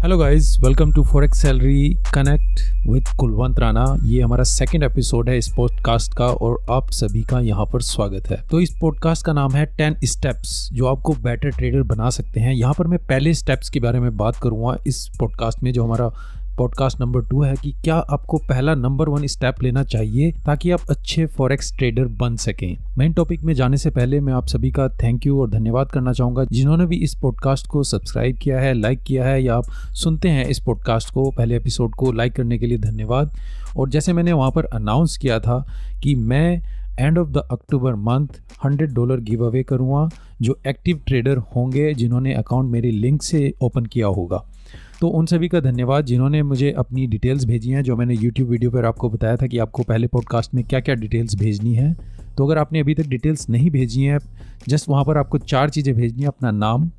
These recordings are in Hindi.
Hello guys, welcome to forex salary connect with Kulwant Rana. ये हमारा सेकंड एपिसोड है इस पॉडकास्ट का और आप सभी का यहाँ पर स्वागत है। तो इस पॉडकास्ट का नाम है 10 स्टेप्स जो आपको बेटर ट्रेडर बना सकते हैं। यहाँ पर मैं पहले स्टेप्स के बारे में बात करूँगा इस पॉडकास्ट में, जो हमारा पॉडकास्ट नंबर 2 है कि क्या आपको पहला नंबर 1 स्टेप लेना चाहिए ताकि आप अच्छे फॉरेक्स ट्रेडर बन सकें। मेन टॉपिक में जाने से पहले मैं आप सभी का थैंक यू और धन्यवाद करना चाहूँगा जिन्होंने भी इस पॉडकास्ट को सब्सक्राइब किया है, लाइक किया है या आप सुनते हैं इस पॉडकास्ट को। पहले एपिसोड को लाइक करने के लिए धन्यवाद। और जैसे मैंने वहाँ पर अनाउंस किया था कि मैं end of the October month $100 give away करूँगा जो एक्टिव ट्रेडर होंगे जिन्होंने अकाउंट मेरे लिंक से ओपन किया होगा। तो उन सभी का धन्यवाद जिन्होंने मुझे अपनी डिटेल्स भेजी हैं, जो मैंने यूट्यूब वीडियो पर आपको बताया था कि आपको पहले पॉडकास्ट में क्या क्या डिटेल्स भेजनी है। तो अगर आपने अभी तक डिटेल्स नहीं भेजी हैं, जस्ट वहाँ पर आपको 4 चीज़ें भेजनी है। अपना नाम,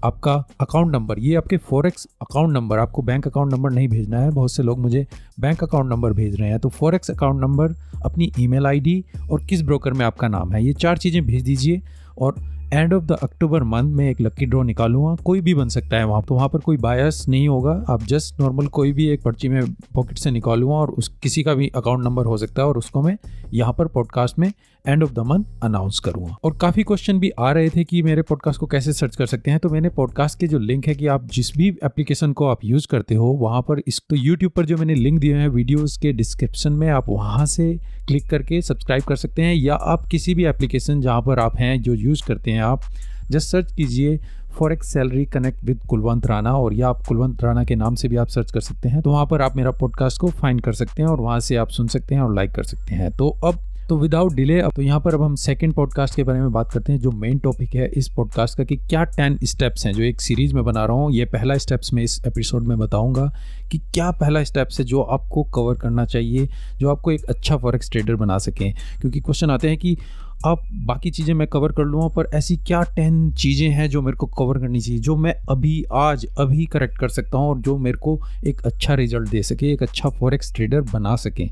आपका अकाउंट नंबर, ये आपके फॉरेक्स अकाउंट नंबर, आपको बैंक अकाउंट नंबर नहीं भेजना है। बहुत से लोग मुझे बैंक अकाउंट नंबर भेज रहे हैं। तो फॉरेक्स अकाउंट नंबर, अपनी ईमेल आईडी और किस ब्रोकर में आपका नाम है, ये 4 चीज़ें भेज दीजिए। और end of the October month में एक लकी ड्रॉ निकालूंगा। कोई भी बन सकता है वहाँ, तो वहाँ पर कोई बायस नहीं होगा। आप जस्ट नॉर्मल कोई भी एक पर्ची में पॉकेट से निकालूंगा और उस किसी का भी अकाउंट नंबर हो सकता है और उसको मैं यहाँ पर पॉडकास्ट में end of the month announce करूंगा। और काफ़ी क्वेश्चन भी आ रहे थे कि मेरे पॉडकास्ट को कैसे सर्च कर सकते हैं। तो मैंने पॉडकास्ट के जो लिंक है कि आप जिस भी एप्लीकेशन को आप यूज़ करते हो वहाँ पर तो यूट्यूब पर जो मैंने लिंक दिए हैं वीडियोज़ के डिस्क्रिप्शन में, आप वहाँ से क्लिक करके सब्सक्राइब कर सकते हैं। या आप किसी भी एप्लीकेशन जहाँ पर आप हैं जो यूज़ करते हैं, आप जस्ट सर्च कीजिए forex salary connect with Kulwant Rana, और या आप कुलवंत राणा के नाम से भी आप सर्च कर सकते हैं। तो वहाँ पर आप मेरा पॉडकास्ट को फाइंड कर सकते हैं और वहाँ से आप सुन सकते हैं और लाइक कर सकते हैं। तो विदाउट डिले तो यहाँ पर अब हम सेकंड पॉडकास्ट के बारे में बात करते हैं, जो मेन टॉपिक है इस पॉडकास्ट का कि क्या 10 स्टेप्स हैं जो एक सीरीज में बना रहा हूँ। ये पहला स्टेप्स में इस एपिसोड में बताऊँगा कि क्या पहला स्टेप्स है जो आपको कवर करना चाहिए, जो आपको एक अच्छा फॉरेक्स ट्रेडर बना सकें। क्योंकि क्वेश्चन आते हैं कि अब बाकी चीज़ें मैं कवर कर लूँगा, पर ऐसी क्या 10 चीज़ें हैं जो मेरे को कवर करनी चाहिए, जो मैं अभी करेक्ट कर सकता हूँ और जो मेरे को एक अच्छा रिजल्ट दे सके, एक अच्छा फॉरेक्स ट्रेडर बना सकें।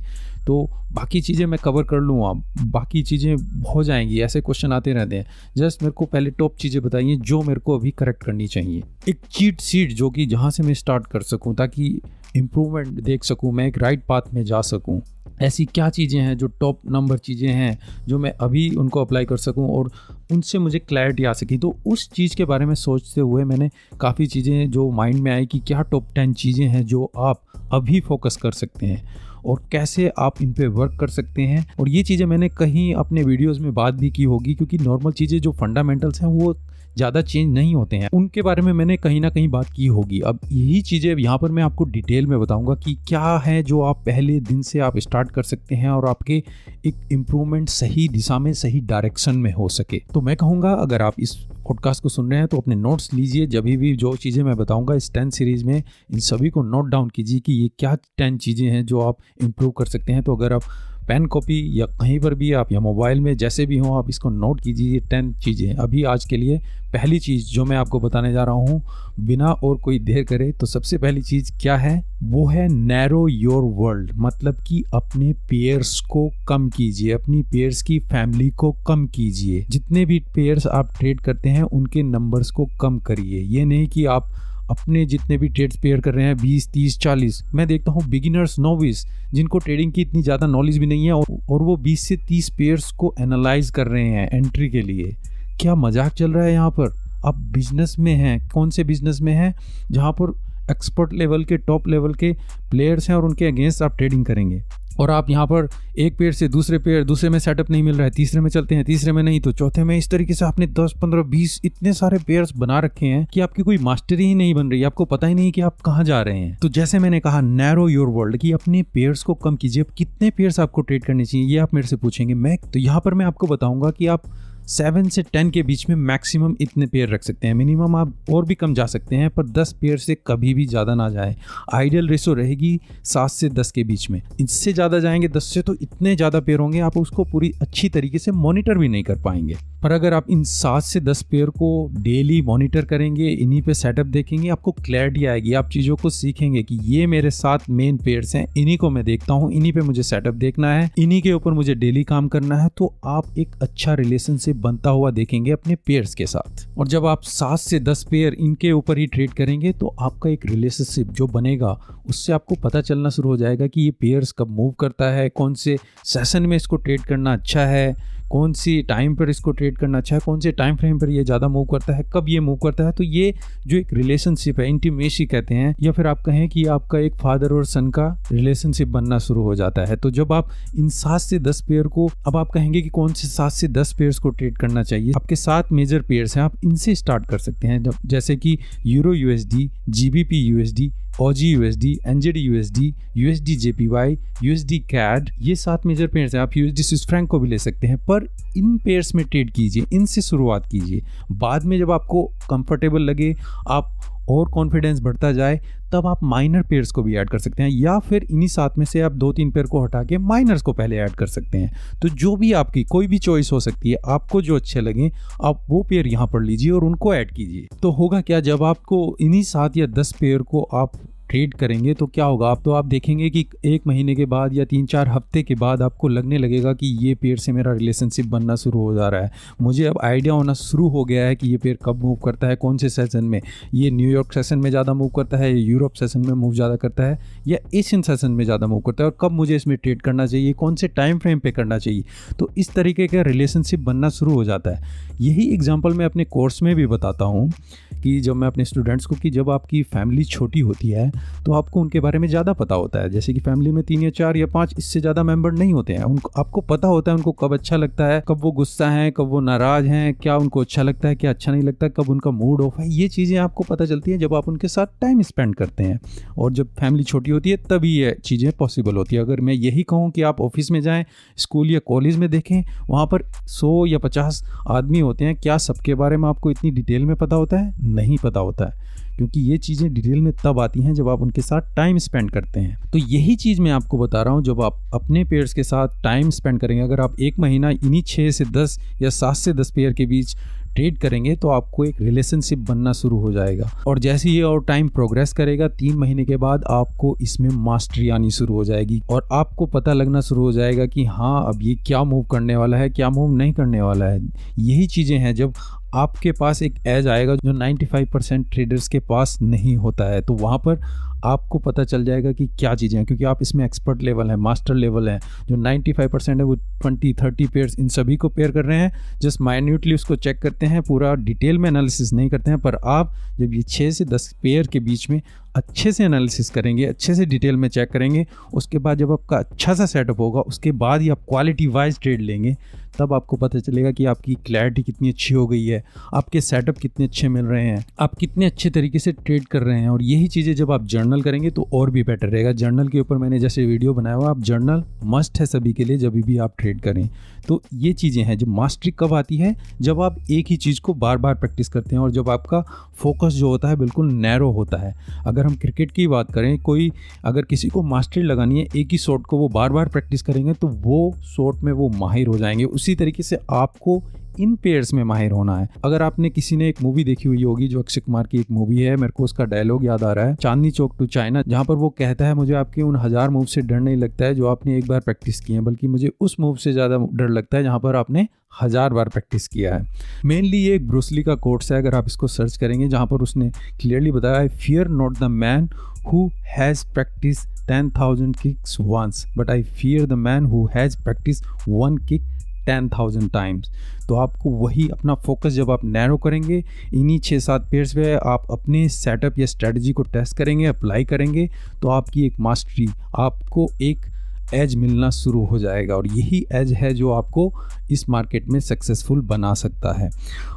तो बाकी चीज़ें मैं कवर कर लूँगा, बाकी चीज़ें हो जाएंगी। ऐसे क्वेश्चन आते रहते हैं। जस्ट मेरे को पहले टॉप चीज़ें बताइए जो मेरे को अभी करेक्ट करनी चाहिए। एक चीट शीट जो कि जहाँ से मैं स्टार्ट कर सकूँ ताकि इम्प्रूवमेंट देख सकूँ, मैं एक राइट पाथ में जा सकूँ। ऐसी क्या चीज़ें हैं जो टॉप नंबर चीज़ें हैं जो मैं अभी उनको अप्लाई कर सकूं और उनसे मुझे क्लैरिटी आ सकी। तो उस चीज़ के बारे में सोचते हुए मैंने काफ़ी चीज़ें जो माइंड में आई कि क्या टॉप 10 चीज़ें हैं जो आप अभी फोकस कर सकते हैं और कैसे आप इन पे वर्क कर सकते हैं। और ये चीज़ें मैंने कहीं अपने वीडियोज़ में बात भी की होगी, क्योंकि नॉर्मल चीज़ें जो फंडामेंटल्स हैं वो ज़्यादा चेंज नहीं होते हैं, उनके बारे में मैंने कहीं ना कहीं बात की होगी। अब यही चीज़ें यहाँ पर मैं आपको डिटेल में बताऊंगा कि क्या है जो आप पहले दिन से आप स्टार्ट कर सकते हैं और आपके एक इम्प्रूवमेंट सही दिशा में, सही डायरेक्शन में हो सके। तो मैं कहूँगा अगर आप इस पॉडकास्ट को सुन रहे हैं तो अपने नोट्स लीजिए। जब भी जो चीज़ें मैं बताऊंगा इस 10 सीरीज़ में, इन सभी को नोट डाउन कीजिए कि ये क्या 10 चीज़ें हैं जो आप इम्प्रूव कर सकते हैं। तो अगर आप पेन कॉपी या कहीं पर भी आप या मोबाइल में जैसे भी हो, आप इसको नोट कीजिए 10 चीज़ें। अभी आज के लिए पहली चीज़ जो मैं आपको बताने जा रहा हूँ बिना और कोई देर करे, तो सबसे पहली चीज़ क्या है वो है नैरो योर वर्ल्ड। मतलब कि अपने पेयर्स को कम कीजिए, अपनी पेयर्स की फैमिली को कम कीजिए। जितने भी पेयर्स आप ट्रेड करते हैं उनके नंबर्स को कम करिए। ये नहीं कि आप अपने जितने भी ट्रेड्स पेयर कर रहे हैं 20, 30, 40, मैं देखता हूँ बिगिनर्स, नोविस जिनको ट्रेडिंग की इतनी ज़्यादा नॉलेज भी नहीं है और वो 20 से 30 पेयर्स को एनालाइज कर रहे हैं एंट्री के लिए। क्या मजाक चल रहा है यहाँ पर? आप बिजनेस में हैं, कौन से बिजनेस में हैं जहाँ पर एक्सपर्ट लेवल के, टॉप लेवल के प्लेयर्स हैं और उनके अगेंस्ट आप ट्रेडिंग करेंगे। और आप यहाँ पर एक पेयर से दूसरे में सेटअप नहीं मिल रहा है, तीसरे में चलते हैं, तीसरे में नहीं तो चौथे में। इस तरीके से आपने 10, 15, 20 इतने सारे पेयर्स बना रखे हैं कि आपकी कोई मास्टरी ही नहीं बन रही, आपको पता ही नहीं कि आप कहाँ जा रहे हैं। तो जैसे मैंने कहा नैरो योर वर्ल्ड, कि अपने पेयर्स को कम कीजिए। कितने पेयर्स आपको ट्रेड करने चाहिए ये आप मेरे से पूछेंगे। तो यहाँ पर मैं आपको बताऊंगा कि आप 7 से 10 के बीच में मैक्सिमम इतने पेयर रख सकते हैं। मिनिमम आप और भी कम जा सकते हैं, पर 10 पेयर से कभी भी ज़्यादा ना जाए। आइडियल रेशो रहेगी 7 से 10 के बीच में। इससे ज़्यादा जाएंगे 10 से तो इतने ज़्यादा पेयर होंगे आप उसको पूरी अच्छी तरीके से मॉनिटर भी नहीं कर पाएंगे। पर अगर आप इन 7 से 10 पेयर को डेली मॉनिटर करेंगे, इन्हीं पे सेटअप देखेंगे, आपको क्लैरिटी आएगी, आप चीज़ों को सीखेंगे कि ये मेरे 7 मेन पेयर्स हैं, इन्हीं को मैं देखता हूँ, इन्हीं पे मुझे सेटअप देखना है, इन्हीं के ऊपर मुझे डेली काम करना है। तो आप एक अच्छा रिलेशनशिप बनता हुआ देखेंगे अपने पेयर्स के साथ। और जब आप 7 से 10 पेयर इनके ऊपर ही ट्रेड करेंगे तो आपका एक रिलेशनशिप जो बनेगा उससे आपको पता चलना शुरू हो जाएगा कि ये पेयर्स कब मूव करता है, कौन से सेशन में इसको ट्रेड करना अच्छा है, कौन सी टाइम पर इसको ट्रेड करना अच्छा है, कौन से टाइम फ्रेम पर ये ज़्यादा मूव करता है, कब ये मूव करता है। तो ये जो एक रिलेशनशिप है, इंटीमेसी कहते हैं, या फिर आप कहें कि आपका एक फादर और सन का रिलेशनशिप बनना शुरू हो जाता है। तो जब आप इन 7 से 10 पेयर को, अब आप कहेंगे कि कौन से 7 से 10 पेयर्स को ट्रेड करना चाहिए, आपके 7 मेजर पेयर्स हैं, आप इनसे स्टार्ट कर सकते हैं। जैसे कि euro USD, GBP USD, OG USD, NZD USD, USD JPY, USD CAD, ये 7 मेजर पेयर्स हैं। आप USD स्विस फ्रैंक को भी ले सकते हैं, पर इन पेयर्स में ट्रेड कीजिए, इनसे शुरुआत कीजिए। बाद में जब आपको कंफर्टेबल लगे, आप और कॉन्फिडेंस बढ़ता जाए, तब आप माइनर पेयर्स को भी ऐड कर सकते हैं, या फिर इन्हीं 7 में से आप 2-3 पेयर को हटा के माइनर्स को पहले ऐड कर सकते हैं। तो जो भी आपकी कोई भी चॉइस हो सकती है, आपको जो अच्छे लगे आप वो पेयर यहाँ पर लीजिए और उनको ऐड कीजिए। तो होगा क्या, जब आपको इन्हीं 7 या 10 पेयर को आप ट्रेड करेंगे तो क्या होगा, आप देखेंगे कि 1 महीने के बाद या 3-4 हफ्ते के बाद आपको लगने लगेगा कि ये पेयर से मेरा रिलेशनशिप बनना शुरू हो जा रहा है। मुझे अब आइडिया होना शुरू हो गया है कि ये पेयर कब मूव करता है, कौन से सेशन में, ये न्यूयॉर्क सेशन में ज़्यादा मूव करता है, यूरोप सेशन में मूव ज़्यादा करता है, या एशियन सेशन में ज़्यादा मूव करता है, और कब मुझे इसमें ट्रेड करना चाहिए, कौन से टाइम फ्रेम पे करना चाहिए। तो इस तरीके का रिलेशनशिप बनना शुरू हो जाता है। यही एग्जाम्पल मैं अपने कोर्स में भी बताता हूँ कि जब मैं अपने स्टूडेंट्स को, कि जब आपकी फैमिली छोटी होती है तो आपको उनके बारे में ज़्यादा पता होता है। जैसे कि फैमिली में 3 या 4 या 5 इससे ज़्यादा मेंबर नहीं होते हैं, उनको आपको पता होता है उनको कब अच्छा लगता है, कब वो गुस्सा हैं, कब वो नाराज़ हैं, क्या उनको अच्छा लगता है, क्या अच्छा नहीं लगता, कब उनका मूड ऑफ है। ये चीज़ें आपको पता चलती हैं जब आप उनके साथ टाइम स्पेंड करते हैं। और जब फैमिली छोटी होती है तभी ये चीज़ें पॉसिबल होती है। अगर मैं यही कहूँ कि आप ऑफिस में जाएँ, स्कूल या कॉलेज में देखें, वहाँ पर 100 या 50 आदमी होते हैं, क्या सबके बारे में आपको इतनी डिटेल में पता होता है? नहीं पता होता है, क्योंकि ये चीज़ें डिटेल में तब आती हैं जब आप उनके साथ टाइम स्पेंड करते हैं। तो यही चीज़ मैं आपको बता रहा हूँ, जब आप अपने पेयर्स के साथ टाइम स्पेंड करेंगे, अगर आप 1 महीना इन्हीं 6 से 10 या 7 से 10 पेयर के बीच ट्रेड करेंगे तो आपको एक रिलेशनशिप बनना शुरू हो जाएगा। और जैसे ये और टाइम प्रोग्रेस करेगा, 3 महीने के बाद आपको इसमें मास्टरी आनी शुरू हो जाएगी और आपको पता लगना शुरू हो जाएगा कि हाँ, अब ये क्या मूव करने वाला है, क्या मूव नहीं करने वाला है। यही चीज़ें हैं जब आपके पास एक एज आएगा जो 95% ट्रेडर्स के पास नहीं होता है, तो वहाँ पर आपको पता चल जाएगा कि क्या चीज़ें हैं, क्योंकि आप इसमें एक्सपर्ट लेवल है, मास्टर लेवल है। जो 95% है वो 20-30 पेयर्स इन सभी को पेयर कर रहे हैं, जस्ट माइन्यूटली उसको चेक करते हैं, पूरा डिटेल में एनालिसिस नहीं करते हैं। पर आप जब ये 6 से 10 पेयर के बीच में अच्छे से एनालिसिस करेंगे, अच्छे से डिटेल में चेक करेंगे, उसके बाद जब आपका अच्छा सा सेटअप होगा, उसके बाद ही आप क्वालिटी वाइज ट्रेड लेंगे, तब आपको पता चलेगा कि आपकी क्लैरिटी कितनी अच्छी हो गई है, आपके सेटअप कितने अच्छे मिल रहे हैं, आप कितने अच्छे तरीके से ट्रेड कर रहे हैं। और यही चीज़ें जब आप जर्नल करेंगे तो और भी बेटर रहेगा। जर्नल के ऊपर मैंने जैसे वीडियो बनाया हुआ, आप जर्नल मस्ट है सभी के लिए जब भी आप ट्रेड करें। तो ये चीज़ें हैं। जब मास्टरी कब आती है, जब आप एक ही चीज़ को बार बार प्रैक्टिस करते हैं और जब आपका फोकस जो होता है बिल्कुल नैरो होता है। अगर हम क्रिकेट की बात करें, कोई अगर किसी को मास्टरी लगानी है, एक ही शॉट को वो बार बार प्रैक्टिस करेंगे तो वो शॉट में वो माहिर हो जाएंगे। उसी तरीके से आपको इन पेयर्स में माहिर होना है। अगर आपने किसी ने एक मूवी देखी हुई होगी, जो अक्षय कुमार की एक मूवी है, मेरे को उसका डायलॉग याद आ रहा है, चांदनी चौक टू चाइना, जहां पर वो कहता है, मुझे आपके उन 1000 मूव से डर नहीं लगता है जो आपने एक बार प्रैक्टिस किए हैं, बल्कि मुझे उस मूव से ज़्यादा डर लगता है जहां पर आपने 1000 बार प्रैक्टिस किया है। मेनली ये एक ब्रूस ली का कोट्स है, अगर आप इसको सर्च करेंगे, जहां पर उसने क्लियरली बताया, I fear not the man who has practiced 10,000 kicks once, but I fear the man who has practiced one kick 10,000 times। तो आपको वही अपना फोकस जब आप नैरो करेंगे, इन्हीं 6-7 पेयर्स पे आप अपने सेटअप या स्ट्रेटजी को टेस्ट करेंगे, अप्लाई करेंगे, तो आपकी एक मास्टरी, आपको एक एज मिलना शुरू हो जाएगा। और यही एज है जो आपको इस मार्केट में सक्सेसफुल बना सकता है।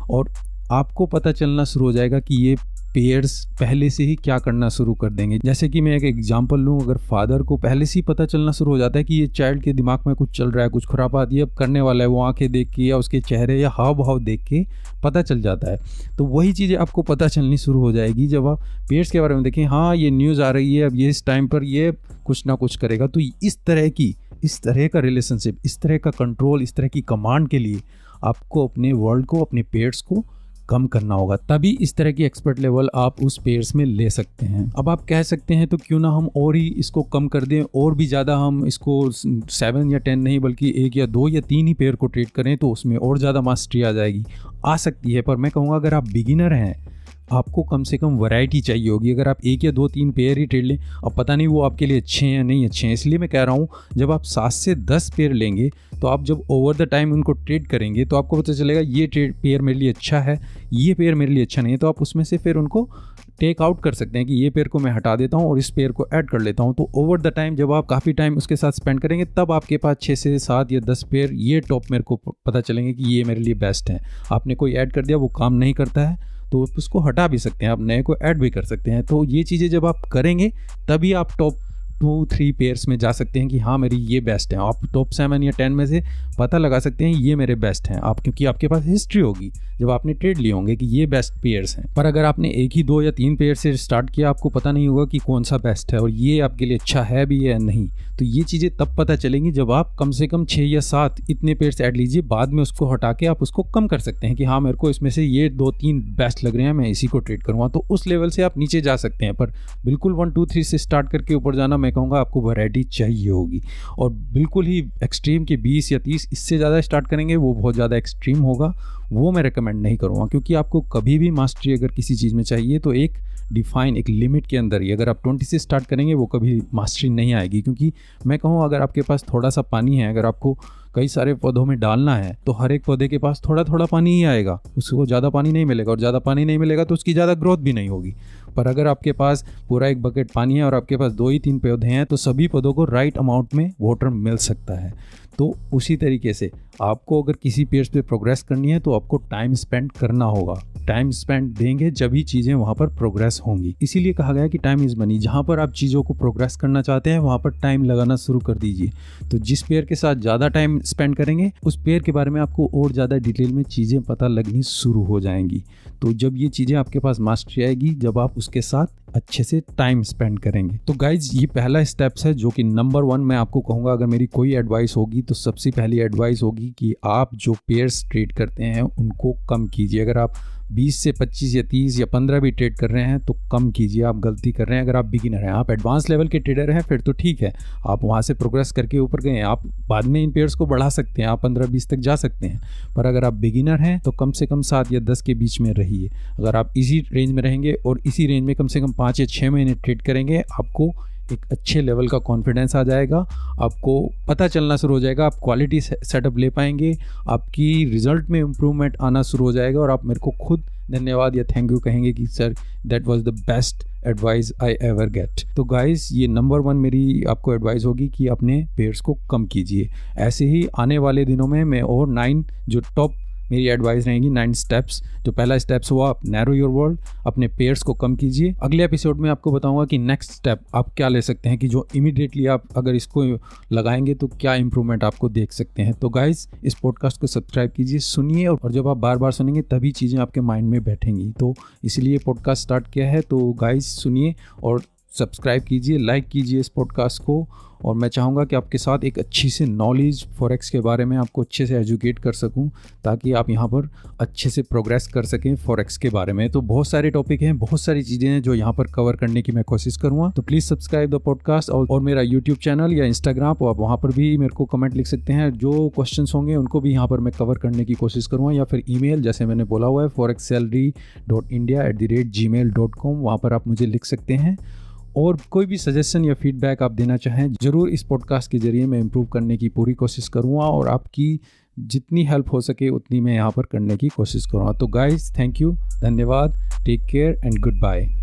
और आपको पता चलना शुरू हो जाएगा कि ये पेयर्स पहले से ही क्या करना शुरू कर देंगे। जैसे कि मैं एक एग्जांपल लूँ, अगर फादर को पहले से ही पता चलना शुरू हो जाता है कि ये चाइल्ड के दिमाग में कुछ चल रहा है, कुछ खुरापात ये अब करने वाला है, वो आंखें देख के या उसके चेहरे या हाव भाव देख के पता चल जाता है, तो वही चीज़ें आपको पता चलनी शुरू हो जाएगी जब आप पेयर्स के बारे में देखें। हाँ, ये न्यूज़ आ रही है, अब ये इस टाइम पर ये कुछ ना कुछ करेगा। तो इस तरह का रिलेशनशिप, इस तरह का कंट्रोल, इस तरह की कमांड के लिए आपको अपने वर्ल्ड को, अपने पेयर्स को कम करना होगा, तभी इस तरह की एक्सपर्ट लेवल आप उस पेयर्स में ले सकते हैं। अब आप कह सकते हैं तो क्यों ना हम और ही इसको कम कर दें, और भी ज़्यादा हम इसको 7 या 10 नहीं बल्कि 1 या 2 या 3 ही पेयर को ट्रेड करें तो उसमें और ज़्यादा मास्टरी आ जाएगी। आ सकती है, पर मैं कहूँगा अगर आप बिगिनर हैं, आपको कम से कम वैरायटी चाहिए होगी। अगर आप 1 या 2 3 पेयर ही ट्रेड लें, अब पता नहीं वो आपके लिए अच्छे हैं या नहीं अच्छे हैं। इसलिए मैं कह रहा हूँ जब आप 7 से 10 पेयर लेंगे तो आप जब ओवर द टाइम उनको ट्रेड करेंगे तो आपको पता चलेगा ये पेयर मेरे लिए अच्छा है, ये पेयर मेरे लिए अच्छा नहीं है, तो आप उसमें से फिर उनको टेक आउट कर सकते हैं कि ये पेयर को मैं हटा देता हूँ और इस पेयर को ऐड कर लेता हूँ। तो ओवर द टाइम जब आप काफ़ी टाइम उसके साथ स्पेंड करेंगे तब आपके पास 6 से 7 या 10 पेयर ये टॉप मेरे को पता चलेंगे कि ये मेरे लिए बेस्ट हैं। आपने कोई ऐड कर दिया, वो काम नहीं करता है तो उसको हटा भी सकते हैं, आप नए को ऐड भी कर सकते हैं। तो ये चीज़ें जब आप करेंगे तभी आप टॉप 2-3 पेयर्स में जा सकते हैं कि हाँ मेरी ये बेस्ट हैं। आप टॉप 7 या 10 में से पता लगा सकते हैं ये मेरे बेस्ट हैं, आप क्योंकि आपके पास हिस्ट्री होगी जब आपने ट्रेड लिए होंगे कि ये बेस्ट पेयर्स हैं। पर अगर आपने 1 ही 2 या 3 पेयर से स्टार्ट किया, आपको पता नहीं होगा कि कौन सा बेस्ट है और ये आपके लिए अच्छा है भी या नहीं। तो ये चीज़ें तब पता चलेंगी जब आप कम से कम 6 या 7 इतने पेयर्स ऐड लीजिए, बाद में उसको हटा के आप उसको कम कर सकते हैं कि हाँ मेरे को इसमें से ये 2-3 बेस्ट लग रहे हैं, मैं इसी को ट्रेड करूँगा। तो उस लेवल से आप नीचे जा सकते हैं, पर बिल्कुल 1 2 3 से स्टार्ट करके ऊपर जाना मैं कहूँगा आपको वैरायटी चाहिए होगी। और बिल्कुल ही एक्सट्रीम के 20 या 30 इससे ज़्यादा स्टार्ट करेंगे वो बहुत ज़्यादा एक्सट्रीम होगा, वो मैं रेकमेंड नहीं करूँगा। क्योंकि आपको कभी भी मास्टरी अगर किसी चीज़ में चाहिए तो एक डिफाइन, एक लिमिट के अंदर ही। अगर आप 20 से स्टार्ट करेंगे वो कभी मास्टरी नहीं आएगी। क्योंकि मैं कहूँ अगर आपके पास थोड़ा सा पानी है, अगर आपको कई सारे पौधों में डालना है तो हर एक पौधे के पास थोड़ा थोड़ा पानी ही आएगा, उसको ज़्यादा पानी नहीं मिलेगा, और ज़्यादा पानी नहीं मिलेगा तो उसकी ज़्यादा ग्रोथ भी नहीं होगी। पर अगर आपके पास पूरा एक बकेट पानी है और आपके पास 2 ही 3 पौधे हैं तो सभी पौधों को राइट अमाउंट में वाटर मिल सकता है। तो उसी तरीके से आपको अगर किसी पेड़ पे प्रोग्रेस करनी है तो आपको टाइम स्पेंड करना होगा। टाइम स्पेंड देंगे जब ही चीज़ें वहाँ पर प्रोग्रेस होंगी। इसीलिए कहा गया कि टाइम इज़ मनी। जहाँ पर आप चीज़ों को प्रोग्रेस करना चाहते हैं वहाँ पर टाइम लगाना शुरू कर दीजिए। तो जिस पेयर के साथ ज़्यादा टाइम स्पेंड करेंगे उस पेयर के बारे में आपको और ज़्यादा डिटेल में चीज़ें पता लगनी शुरू हो जाएंगी। तो जब ये चीज़ें आपके पास मास्टरी आएगी, जब आप उसके साथ अच्छे से टाइम स्पेंड करेंगे। तो गाइज ये पहला स्टेप्स है जो कि नंबर 1 मैं आपको कहूँगा। अगर मेरी कोई एडवाइस होगी तो सबसे पहली एडवाइस होगी कि आप जो पेयर्स ट्रेड करते हैं उनको कम कीजिए। अगर आप 20 से 25 या 30 या 15 भी ट्रेड कर रहे हैं तो कम कीजिए, आप गलती कर रहे हैं। अगर आप बिगिनर हैं, आप एडवांस लेवल के ट्रेडर हैं फिर तो ठीक है, आप वहाँ से प्रोग्रेस करके ऊपर गए हैं, आप बाद में इन पेयर्स को बढ़ा सकते हैं, आप 15-20 तक जा सकते हैं। पर अगर आप बिगिनर हैं तो कम से कम 7 या 10 के बीच में रहिए। अगर आप इसी रेंज में रहेंगे और इसी रेंज में कम से कम 5 या 6 महीने ट्रेड करेंगे, आपको एक अच्छे लेवल का कॉन्फिडेंस आ जाएगा, आपको पता चलना शुरू हो जाएगा, आप क्वालिटी सेटअप ले पाएंगे, आपकी रिजल्ट में इम्प्रूवमेंट आना शुरू हो जाएगा और आप मेरे को खुद धन्यवाद या थैंक यू कहेंगे कि sir that was the best advice I ever get. तो गाइस ये नंबर 1 मेरी आपको एडवाइस होगी कि अपने पेयर्स को कम कीजिए। ऐसे ही आने वाले दिनों में मैं और 9 जो टॉप मेरी एडवाइस रहेगी 9 स्टेप्स। जो पहला स्टेप्स हुआ आप नैरो योर वर्ल्ड, अपने पेयर्स को कम कीजिए। अगले एपिसोड में आपको बताऊंगा कि नेक्स्ट स्टेप आप क्या ले सकते हैं कि जो इमीडिएटली आप अगर इसको लगाएंगे तो क्या इंप्रूवमेंट आपको देख सकते हैं। तो गाइज इस पॉडकास्ट को सब्सक्राइब कीजिए, सुनिए, और जब आप बार बार सुनेंगे तभी चीज़ें आपके माइंड में बैठेंगी। तो इसलिए पॉडकास्ट स्टार्ट किया है। तो गाइज सुनिए और सब्सक्राइब कीजिए, लाइक कीजिए इस पॉडकास्ट को। और मैं चाहूँगा कि आपके साथ एक अच्छी से नॉलेज फॉरेक्स के बारे में आपको अच्छे से एजुकेट कर सकूँ ताकि आप यहाँ पर अच्छे से प्रोग्रेस कर सकें फॉरेक्स के बारे में। तो बहुत सारे टॉपिक हैं, बहुत सारी चीज़ें हैं जो यहाँ पर कवर करने की मैं कोशिश करूँगा। तो प्लीज़ सब्सक्राइब द पॉडकास्ट और मेरा यूट्यूब चैनल या इंस्टाग्राम पर आप वहाँ पर भी मेरे को कमेंट लिख सकते हैं। जो क्वेश्चन होंगे उनको भी यहाँ पर मैं कवर करने की कोशिश करूँगा, या फिर ईमेल जैसे मैंने बोला हुआ है forexsalary.india@gmail.com, वहाँ पर आप मुझे लिख सकते हैं। और कोई भी सजेशन या फीडबैक आप देना चाहें ज़रूर इस पॉडकास्ट के ज़रिए मैं इम्प्रूव करने की पूरी कोशिश करूँगा और आपकी जितनी हेल्प हो सके उतनी मैं यहाँ पर करने की कोशिश करूँगा। तो गाइस थैंक यू, धन्यवाद, take care and good bye.